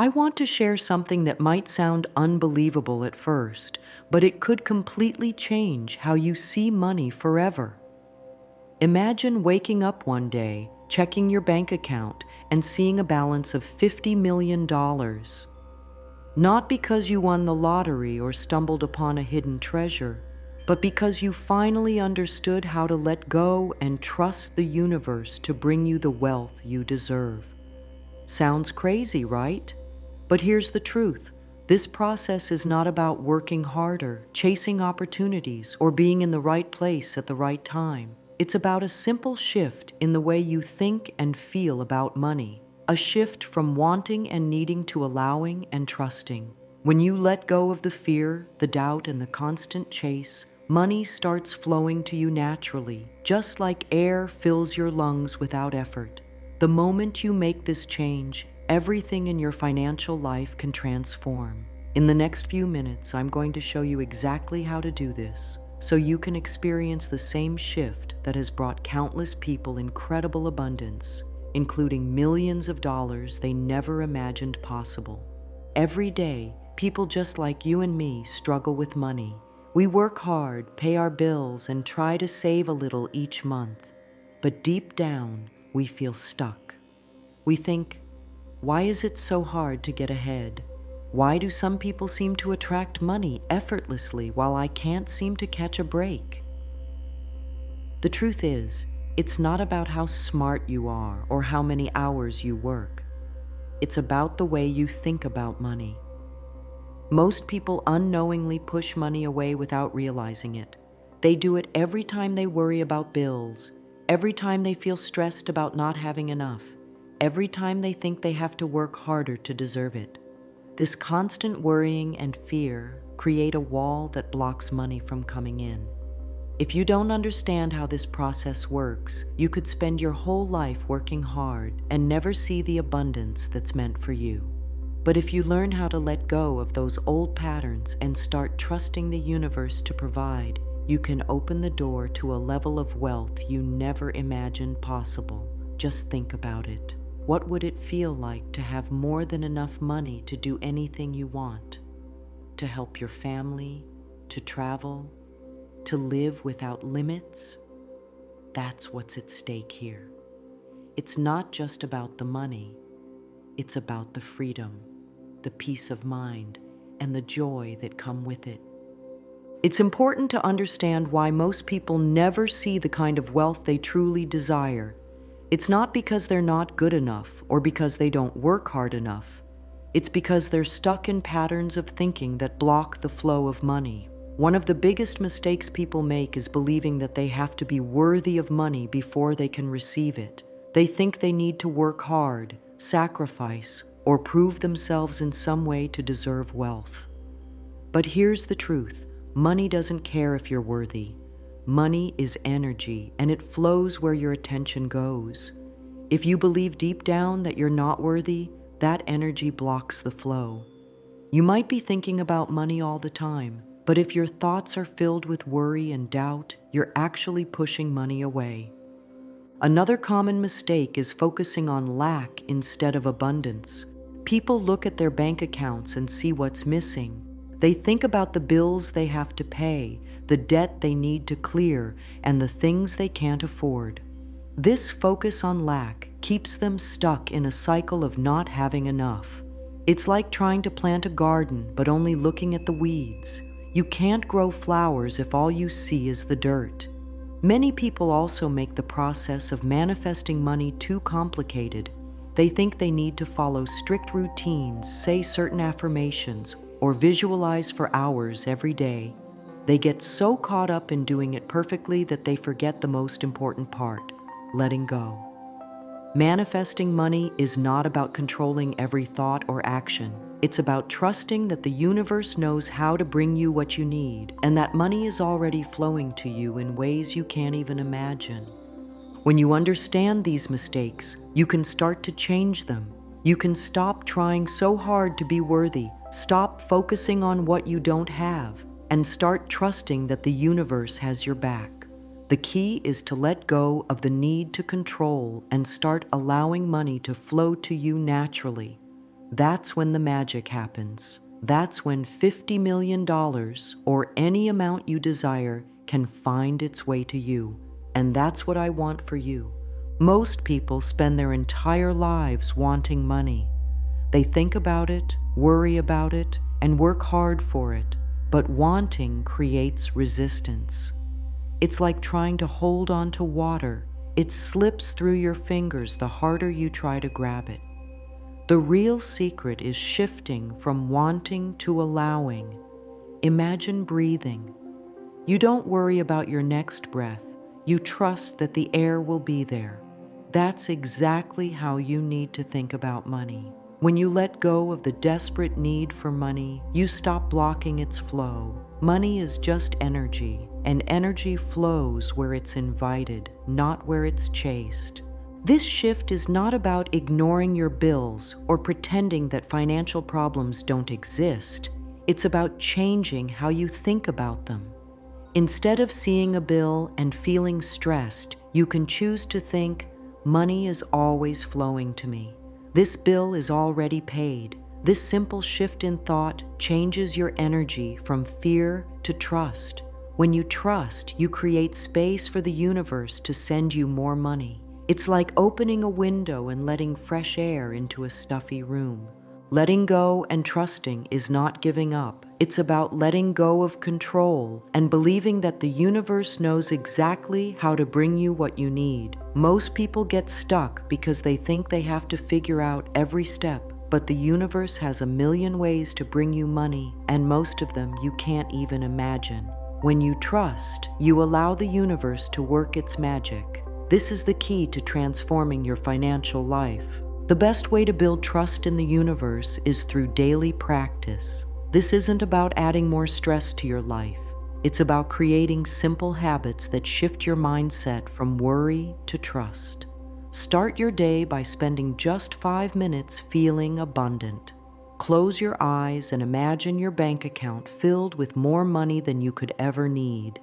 I want to share something that might sound unbelievable at first, but it could completely change how you see money forever. Imagine waking up one day, checking your bank account, and seeing a balance of $50 million. Not because you won the lottery or stumbled upon a hidden treasure, but because you finally understood how to let go and trust the universe to bring you the wealth you deserve. Sounds crazy, right? But here's the truth. This process is not about working harder, chasing opportunities, or being in the right place at the right time. It's about a simple shift in the way you think and feel about money. A shift from wanting and needing to allowing and trusting. When you let go of the fear, the doubt, and the constant chase, money starts flowing to you naturally, just like air fills your lungs without effort. The moment you make this change, everything in your financial life can transform. In the next few minutes, I'm going to show you exactly how to do this, so you can experience the same shift that has brought countless people incredible abundance, including millions of dollars they never imagined possible. Every day, people just like you and me struggle with money. We work hard, pay our bills, and try to save a little each month. But deep down, we feel stuck. We think, why is it so hard to get ahead? Why do some people seem to attract money effortlessly while I can't seem to catch a break? The truth is, it's not about how smart you are or how many hours you work. It's about the way you think about money. Most people unknowingly push money away without realizing it. They do it every time they worry about bills, every time they feel stressed about not having enough, every time they think they have to work harder to deserve it. This constant worrying and fear create a wall that blocks money from coming in. If you don't understand how this process works, you could spend your whole life working hard and never see the abundance that's meant for you. But if you learn how to let go of those old patterns and start trusting the universe to provide, you can open the door to a level of wealth you never imagined possible. Just think about it. What would it feel like to have more than enough money to do anything you want? To help your family, to travel, to live without limits? That's what's at stake here. It's not just about the money. It's about the freedom, the peace of mind, and the joy that come with it. It's important to understand why most people never see the kind of wealth they truly desire. It's not because they're not good enough or because they don't work hard enough. It's because they're stuck in patterns of thinking that block the flow of money. One of the biggest mistakes people make is believing that they have to be worthy of money before they can receive it. They think they need to work hard, sacrifice, or prove themselves in some way to deserve wealth. But here's the truth. Money doesn't care if you're worthy. Money is energy, and it flows where your attention goes. If you believe deep down that you're not worthy, that energy blocks the flow. You might be thinking about money all the time, but if your thoughts are filled with worry and doubt, you're actually pushing money away. Another common mistake is focusing on lack instead of abundance. People look at their bank accounts and see what's missing. They think about the bills they have to pay, the debt they need to clear, and the things they can't afford. This focus on lack keeps them stuck in a cycle of not having enough. It's like trying to plant a garden but only looking at the weeds. You can't grow flowers if all you see is the dirt. Many people also make the process of manifesting money too complicated. They think they need to follow strict routines, say certain affirmations, or visualize for hours every day. They get so caught up in doing it perfectly that they forget the most important part: letting go. Manifesting money is not about controlling every thought or action. It's about trusting that the universe knows how to bring you what you need, and that money is already flowing to you in ways you can't even imagine. When you understand these mistakes, you can start to change them. You can stop trying so hard to be worthy, stop focusing on what you don't have, and start trusting that the universe has your back. The key is to let go of the need to control and start allowing money to flow to you naturally. That's when the magic happens. That's when $50 million or any amount you desire can find its way to you. And that's what I want for you. Most people spend their entire lives wanting money. They think about it, worry about it, and work hard for it. But wanting creates resistance. It's like trying to hold on to water. It slips through your fingers the harder you try to grab it. The real secret is shifting from wanting to allowing. Imagine breathing. You don't worry about your next breath. You trust that the air will be there. That's exactly how you need to think about money. When you let go of the desperate need for money, you stop blocking its flow. Money is just energy, and energy flows where it's invited, not where it's chased. This shift is not about ignoring your bills or pretending that financial problems don't exist. It's about changing how you think about them. Instead of seeing a bill and feeling stressed, you can choose to think, money is always flowing to me. This bill is already paid. This simple shift in thought changes your energy from fear to trust. When you trust, you create space for the universe to send you more money. It's like opening a window and letting fresh air into a stuffy room. Letting go and trusting is not giving up. It's about letting go of control and believing that the universe knows exactly how to bring you what you need. Most people get stuck because they think they have to figure out every step, but the universe has a million ways to bring you money, and most of them you can't even imagine. When you trust, you allow the universe to work its magic. This is the key to transforming your financial life. The best way to build trust in the universe is through daily practice. This isn't about adding more stress to your life. It's about creating simple habits that shift your mindset from worry to trust. Start your day by spending just 5 minutes feeling abundant. Close your eyes and imagine your bank account filled with more money than you could ever need.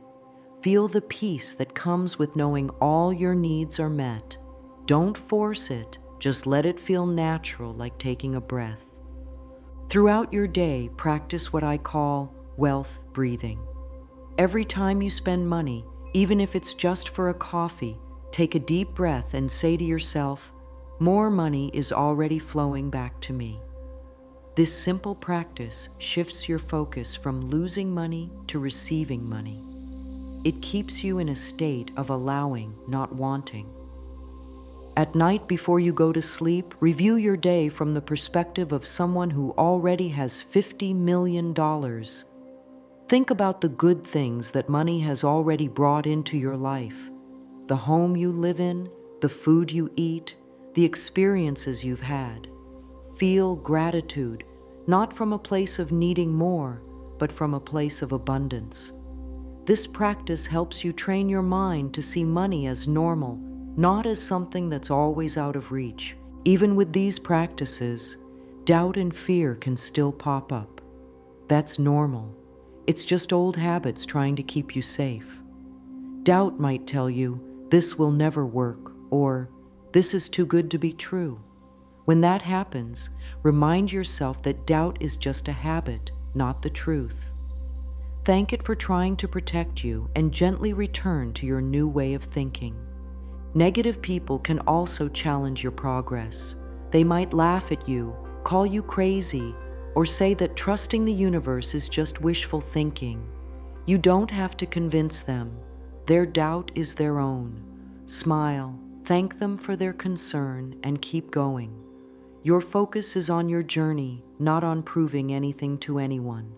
Feel the peace that comes with knowing all your needs are met. Don't force it. Just let it feel natural, like taking a breath. Throughout your day, practice what I call wealth breathing. Every time you spend money, even if it's just for a coffee, take a deep breath and say to yourself, more money is already flowing back to me. This simple practice shifts your focus from losing money to receiving money. It keeps you in a state of allowing, not wanting. At night before you go to sleep, review your day from the perspective of someone who already has $50 million. Think about the good things that money has already brought into your life. The home you live in, the food you eat, the experiences you've had. Feel gratitude, not from a place of needing more, but from a place of abundance. This practice helps you train your mind to see money as normal, not as something that's always out of reach. Even with these practices, doubt and fear can still pop up. That's normal. It's just old habits trying to keep you safe. Doubt might tell you, this will never work, or this is too good to be true. When that happens, remind yourself that doubt is just a habit, not the truth. Thank it for trying to protect you and gently return to your new way of thinking. Negative people can also challenge your progress. They might laugh at you, call you crazy, or say that trusting the universe is just wishful thinking. You don't have to convince them. Their doubt is their own. Smile, thank them for their concern, and keep going. Your focus is on your journey, not on proving anything to anyone.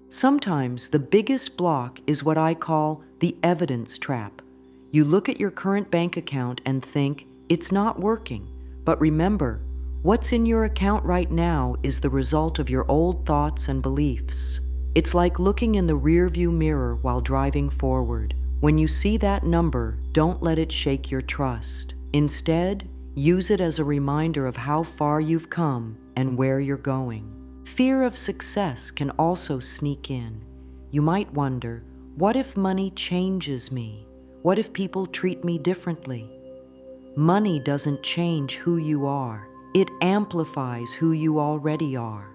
Sometimes the biggest block is what I call the evidence trap. You look at your current bank account and think, it's not working. But remember, what's in your account right now is the result of your old thoughts and beliefs. It's like looking in the rearview mirror while driving forward. When you see that number, don't let it shake your trust. Instead, use it as a reminder of how far you've come and where you're going. Fear of success can also sneak in. You might wonder, what if money changes me? What if people treat me differently? Money doesn't change who you are. It amplifies who you already are.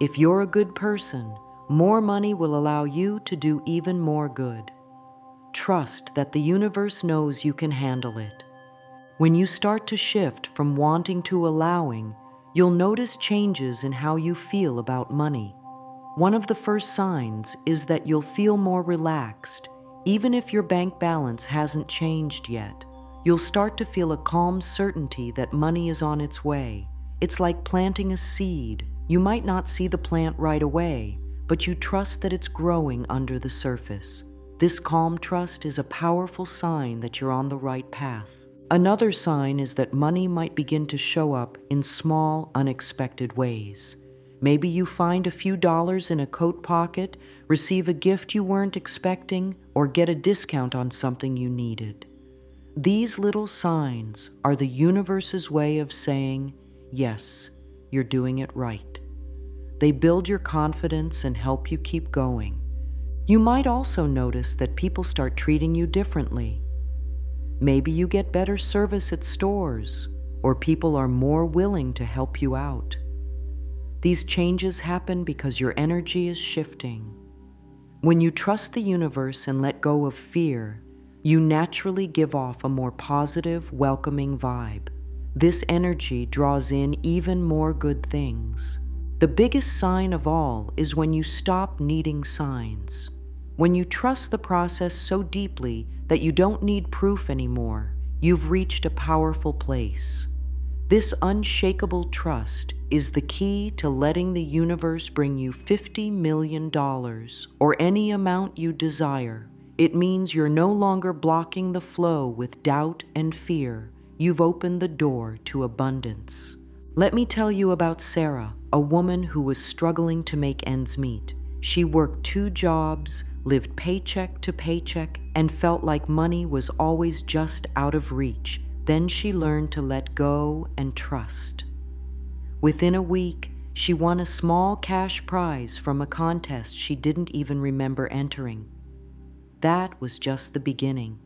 If you're a good person, more money will allow you to do even more good. Trust that the universe knows you can handle it. When you start to shift from wanting to allowing, you'll notice changes in how you feel about money. One of the first signs is that you'll feel more relaxed, even if your bank balance hasn't changed yet. You'll start to feel a calm certainty that money is on its way. It's like planting a seed. You might not see the plant right away, but you trust that it's growing under the surface. This calm trust is a powerful sign that you're on the right path. Another sign is that money might begin to show up in small, unexpected ways. Maybe you find a few dollars in a coat pocket, receive a gift you weren't expecting, or get a discount on something you needed. These little signs are the universe's way of saying, yes, you're doing it right. They build your confidence and help you keep going. You might also notice that people start treating you differently. Maybe you get better service at stores, or people are more willing to help you out. These changes happen because your energy is shifting. When you trust the universe and let go of fear, you naturally give off a more positive, welcoming vibe. This energy draws in even more good things. The biggest sign of all is when you stop needing signs. When you trust the process so deeply that you don't need proof anymore, you've reached a powerful place. This unshakable trust is the key to letting the universe bring you $50 million or any amount you desire. It means you're no longer blocking the flow with doubt and fear. You've opened the door to abundance. Let me tell you about Sarah, a woman who was struggling to make ends meet. She worked 2 jobs, lived paycheck to paycheck, and felt like money was always just out of reach. Then she learned to let go and trust. Within a week, she won a small cash prize from a contest she didn't even remember entering. That was just the beginning.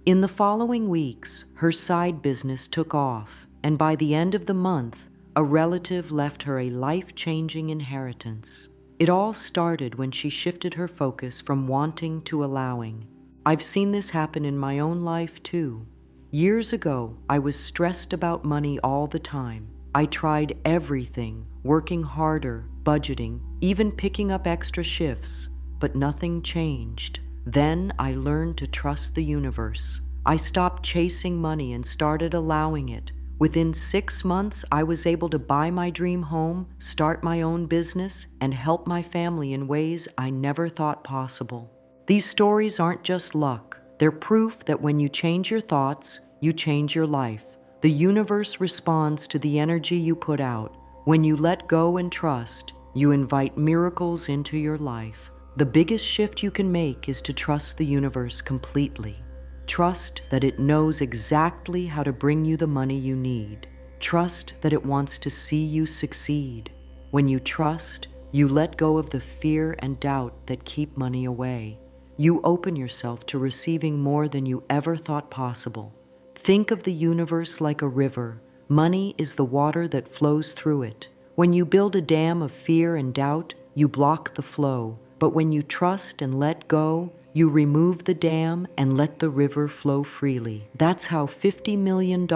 In the following weeks, her side business took off, and by the end of the month, a relative left her a life-changing inheritance. It all started when she shifted her focus from wanting to allowing. I've seen this happen in my own life too. Years ago, I was stressed about money all the time. I tried everything, working harder, budgeting, even picking up extra shifts, but nothing changed. Then I learned to trust the universe. I stopped chasing money and started allowing it. Within 6 months, I was able to buy my dream home, start my own business, and help my family in ways I never thought possible. These stories aren't just luck. They're proof that when you change your thoughts, you change your life. The universe responds to the energy you put out. When you let go and trust, you invite miracles into your life. The biggest shift you can make is to trust the universe completely. Trust that it knows exactly how to bring you the money you need. Trust that it wants to see you succeed. When you trust, you let go of the fear and doubt that keep money away. You open yourself to receiving more than you ever thought possible. Think of the universe like a river. Money is the water that flows through it. When you build a dam of fear and doubt, you block the flow. But when you trust and let go, you remove the dam and let the river flow freely. That's how $50 million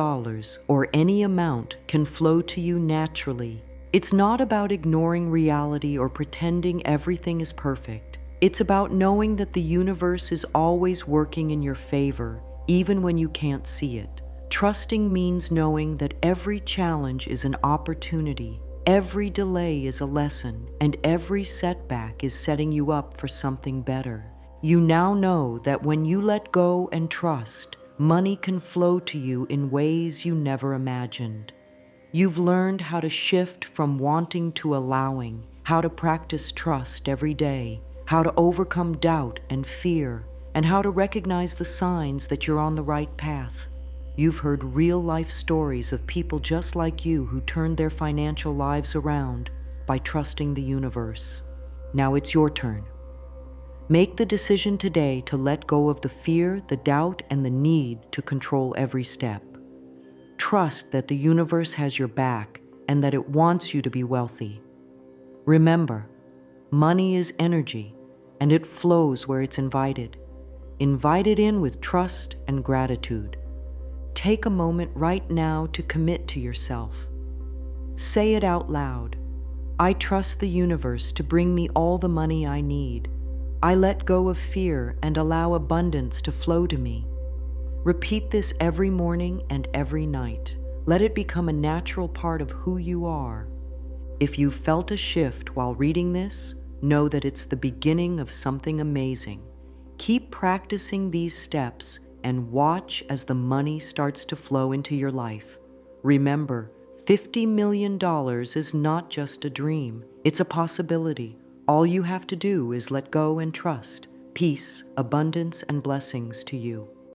or any amount can flow to you naturally. It's not about ignoring reality or pretending everything is perfect. It's about knowing that the universe is always working in your favor, even when you can't see it. Trusting means knowing that every challenge is an opportunity, every delay is a lesson, and every setback is setting you up for something better. You now know that when you let go and trust, money can flow to you in ways you never imagined. You've learned how to shift from wanting to allowing, how to practice trust every day, how to overcome doubt and fear, and how to recognize the signs that you're on the right path. You've heard real-life stories of people just like you who turned their financial lives around by trusting the universe. Now it's your turn. Make the decision today to let go of the fear, the doubt, and the need to control every step. Trust that the universe has your back and that it wants you to be wealthy. Remember, money is energy, and it flows where it's invited. Invite it in with trust and gratitude. Take a moment right now to commit to yourself. Say it out loud. I trust the universe to bring me all the money I need. I let go of fear and allow abundance to flow to me. Repeat this every morning and every night. Let it become a natural part of who you are. If you felt a shift while reading this, know that it's the beginning of something amazing. Keep practicing these steps and watch as the money starts to flow into your life. Remember, $50 million is not just a dream, it's a possibility. All you have to do is let go and trust. Peace, abundance, and blessings to you.